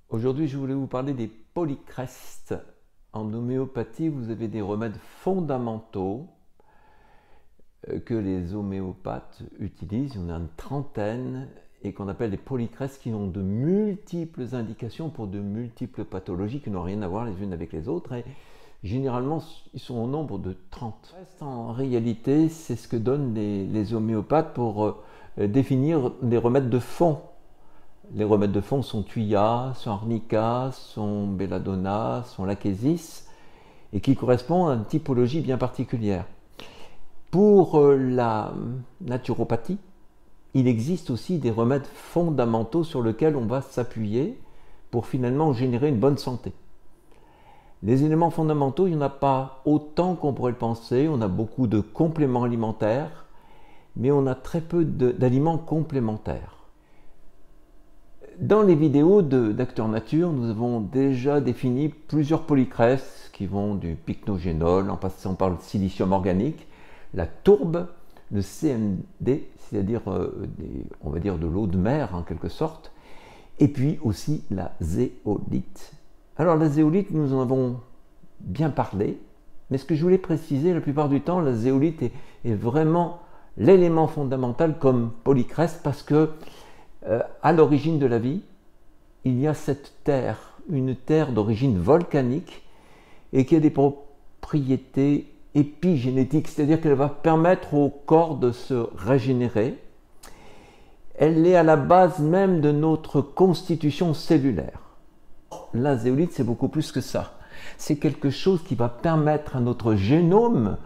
Aujourd'hui, je voulais vous parler des polycrestes. En homéopathie, vous avez des remèdes fondamentaux que les homéopathes utilisent. Il y en a une trentaine et qu'on appelle des polycrestes qui ont de multiples indications pour de multiples pathologies qui n'ont rien à voir les unes avec les autres. Et généralement, ils sont au nombre de 30. En réalité, c'est ce que donnent les homéopathes pour définir des remèdes de fond. Les remèdes de fond sont Thuya, sont Arnica, sont Belladonna, sont Lachesis, et qui correspondent à une typologie bien particulière. Pour la naturopathie, il existe aussi des remèdes fondamentaux sur lesquels on va s'appuyer pour finalement générer une bonne santé. Les éléments fondamentaux, il n'y en a pas autant qu'on pourrait le penser. On a beaucoup de compléments alimentaires, mais on a très peu d'aliments complémentaires. Dans les vidéos d'Acteur Nature, nous avons déjà défini plusieurs polycrestes qui vont du pycnogénol en passant par le silicium organique, la tourbe, le CMD, c'est-à-dire on va dire de l'eau de mer en quelque sorte, et puis aussi la zéolite. Alors la zéolite, nous en avons bien parlé, mais ce que je voulais préciser, la plupart du temps, la zéolite est vraiment l'élément fondamental comme polycreste parce que à l'origine de la vie, il y a cette terre, une terre d'origine volcanique et qui a des propriétés épigénétiques, c'est-à-dire qu'elle va permettre au corps de se régénérer. Elle est à la base même de notre constitution cellulaire. La zéolite, c'est beaucoup plus que ça. C'est quelque chose qui va permettre à notre génome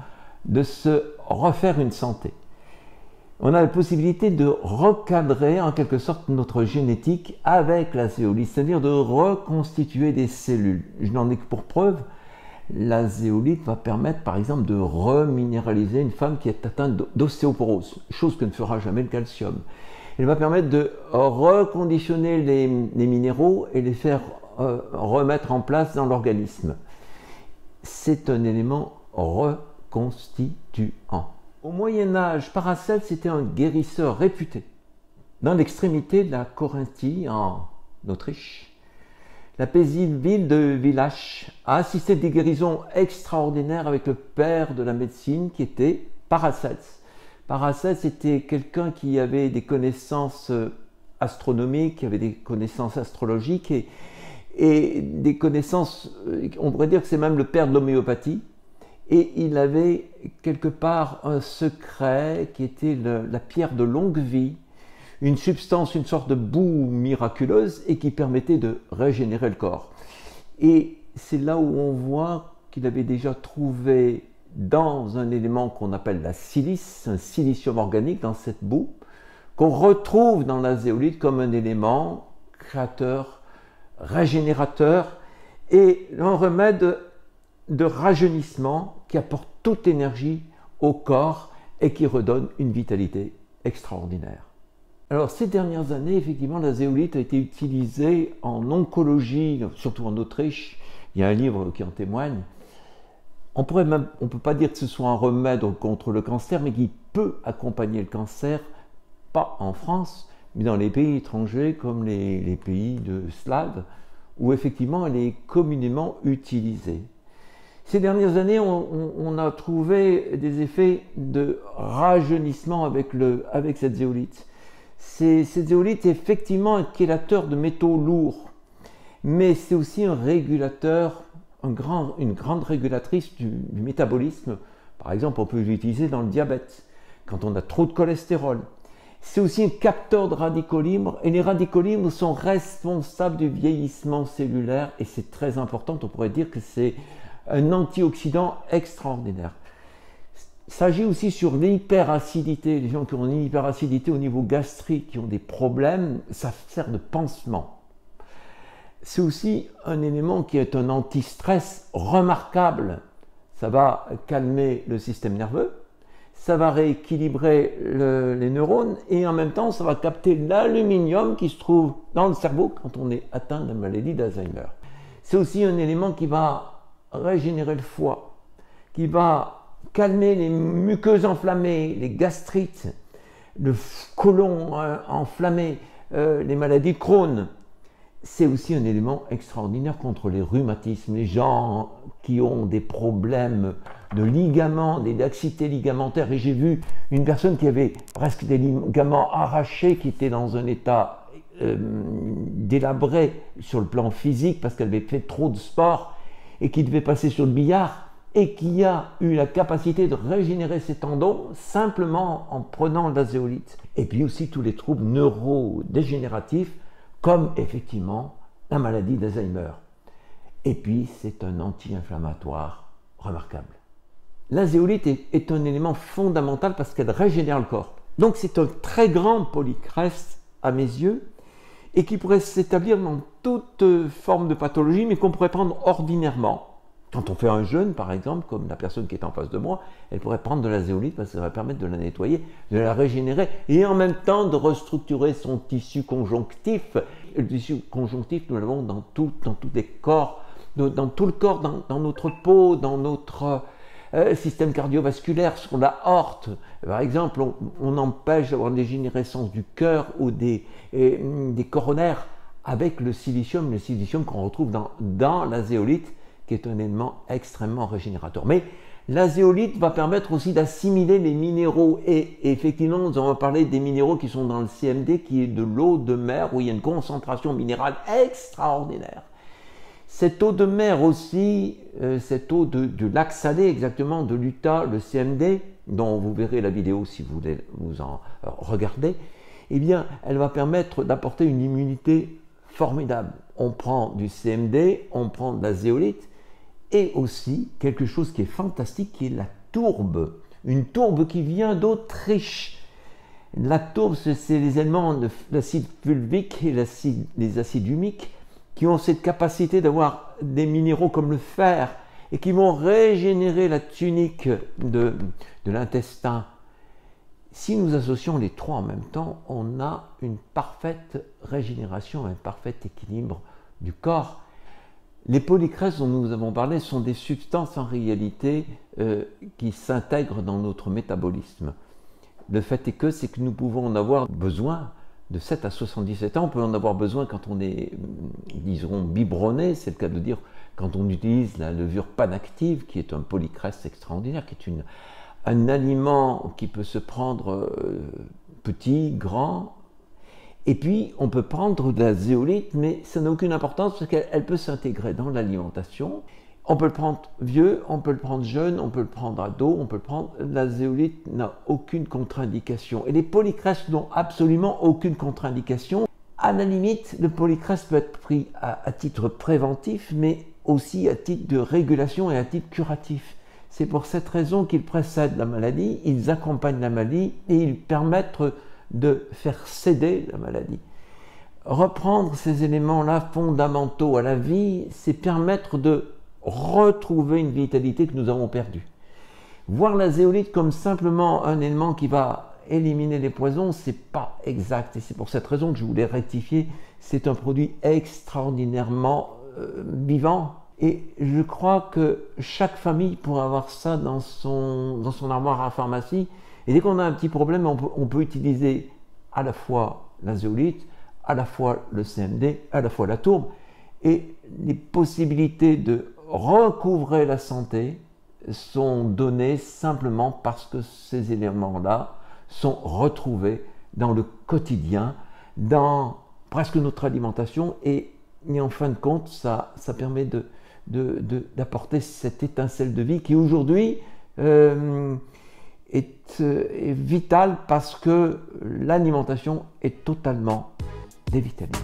de se refaire une santé. On a la possibilité de recadrer en quelque sorte notre génétique avec la zéolite, c'est-à-dire de reconstituer des cellules. Je n'en ai que pour preuve, la zéolite va permettre par exemple de reminéraliser une femme qui est atteinte d'ostéoporose, chose que ne fera jamais le calcium. Elle va permettre de reconditionner les minéraux et les faire remettre en place dans l'organisme. C'est un élément reconstituant. Au Moyen-Âge, Paracelse était un guérisseur réputé. Dans l'extrémité de la Corinthie, en Autriche, la paisible ville de Villach a assisté à des guérisons extraordinaires avec le père de la médecine qui était Paracelse. Paracelse était quelqu'un qui avait des connaissances astronomiques, qui avait des connaissances astrologiques et des connaissances, on pourrait dire que c'est même le père de l'homéopathie. Et il avait quelque part un secret qui était la pierre de longue vie, une substance, une sorte de boue miraculeuse et qui permettait de régénérer le corps. Et c'est là où on voit qu'il avait déjà trouvé dans un élément qu'on appelle la silice, un silicium organique dans cette boue, qu'on retrouve dans la zéolite comme un élément créateur, régénérateur et un remède de rajeunissement qui apporte toute l'énergie au corps et qui redonne une vitalité extraordinaire. Alors ces dernières années, effectivement, la zéolite a été utilisée en oncologie, surtout en Autriche. Il y a un livre qui en témoigne. On ne peut pas dire que ce soit un remède contre le cancer, mais qui peut accompagner le cancer, pas en France, mais dans les pays étrangers comme les pays de Slaves, où effectivement elle est communément utilisée. Ces dernières années, on a trouvé des effets de rajeunissement avec cette zéolite. Cette zéolite est effectivement un chélateur de métaux lourds, mais c'est aussi un régulateur, une grande régulatrice du métabolisme. Par exemple, on peut l'utiliser dans le diabète, quand on a trop de cholestérol. C'est aussi un capteur de radicaux libres, et les radicaux libres sont responsables du vieillissement cellulaire, et c'est très important, on pourrait dire que c'est un antioxydant extraordinaire. Il s'agit aussi sur l'hyperacidité. Les gens qui ont une hyperacidité au niveau gastrique, qui ont des problèmes, ça sert de pansement. C'est aussi un élément qui est un anti-stress remarquable. Ça va calmer le système nerveux, ça va rééquilibrer les neurones et en même temps, ça va capter l'aluminium qui se trouve dans le cerveau quand on est atteint de la maladie d'Alzheimer. C'est aussi un élément qui va régénérer le foie, qui va calmer les muqueuses enflammées, les gastrites, le côlon enflammé, les maladies de Crohn. C'est aussi un élément extraordinaire contre les rhumatismes. Les gens qui ont des problèmes de ligaments, des laxités ligamentaires. Et j'ai vu une personne qui avait presque des ligaments arrachés, qui était dans un état délabré sur le plan physique parce qu'elle avait fait trop de sport et qui devait passer sur le billard et qui a eu la capacité de régénérer ses tendons simplement en prenant de la zéolite. Et puis aussi tous les troubles neurodégénératifs comme effectivement la maladie d'Alzheimer. Et puis, c'est un anti-inflammatoire remarquable. La zéolite est un élément fondamental parce qu'elle régénère le corps. Donc, c'est un très grand polycrest à mes yeux et qui pourrait s'établir dans toute forme de pathologie, mais qu'on pourrait prendre ordinairement. Quand on fait un jeûne, par exemple, comme la personne qui est en face de moi, elle pourrait prendre de la zéolite parce que ça va permettre de la nettoyer, de la régénérer et en même temps de restructurer son tissu conjonctif. Le tissu conjonctif, nous l'avons dans tous les corps, dans tout le corps, dans notre peau, dans notre système cardiovasculaire, sur la aorte. Par exemple, on empêche d'avoir une dégénérescence du cœur ou des coronaires avec le silicium qu'on retrouve dans la zéolite, qui est un élément extrêmement régénérateur. Mais la zéolite va permettre aussi d'assimiler les minéraux. Et effectivement, nous allons parler des minéraux qui sont dans le CMD, qui est de l'eau de mer, où il y a une concentration minérale extraordinaire. Cette eau de mer aussi, cette eau du lac salé, exactement, de l'Utah, le CMD, dont vous verrez la vidéo si vous voulez vous en regarder, eh bien, elle va permettre d'apporter une immunité formidable. On prend du CMD, on prend de la zéolite, et aussi quelque chose qui est fantastique, qui est la tourbe. Une tourbe qui vient d'Autriche. La tourbe, c'est les éléments de l'acide fulvique et les acides humiques qui ont cette capacité d'avoir des minéraux comme le fer et qui vont régénérer la tunique de l'intestin. Si nous associons les trois en même temps, on a une parfaite régénération, un parfait équilibre du corps. Les polycrestes dont nous avons parlé sont des substances en réalité qui s'intègrent dans notre métabolisme. Le fait est que c'est que nous pouvons en avoir besoin de 7 à 77 ans. On peut en avoir besoin quand on est, disons, biberonné, c'est le cas de dire, quand on utilise la levure panactive, qui est un polycreste extraordinaire, qui est un aliment qui peut se prendre petit, grand. Et puis, on peut prendre de la zéolite, mais ça n'a aucune importance parce qu'elle peut s'intégrer dans l'alimentation. On peut le prendre vieux, on peut le prendre jeune, on peut le prendre ado, on peut le prendre. La zéolite n'a aucune contre-indication. Et les polycrestes n'ont absolument aucune contre-indication. À la limite, le polycreste peut être pris à titre préventif, mais aussi à titre de régulation et à titre curatif. C'est pour cette raison qu'ils précèdent la maladie, ils accompagnent la maladie et ils permettent de faire céder la maladie. Reprendre ces éléments-là fondamentaux à la vie, c'est permettre de retrouver une vitalité que nous avons perdue. Voir la zéolite comme simplement un élément qui va éliminer les poisons, c'est pas exact. Et c'est pour cette raison que je voulais rectifier. C'est un produit extraordinairement vivant. Et je crois que chaque famille pourrait avoir ça dans son armoire à pharmacie. Et dès qu'on a un petit problème, on peut utiliser à la fois la zéolite, à la fois le CMD, à la fois la tourbe. Et les possibilités de recouvrer la santé sont données simplement parce que ces éléments-là sont retrouvés dans le quotidien, dans presque notre alimentation. Et en fin de compte, ça permet d'apporter cette étincelle de vie qui aujourd'hui est vitale parce que l'alimentation est totalement dévitalisée.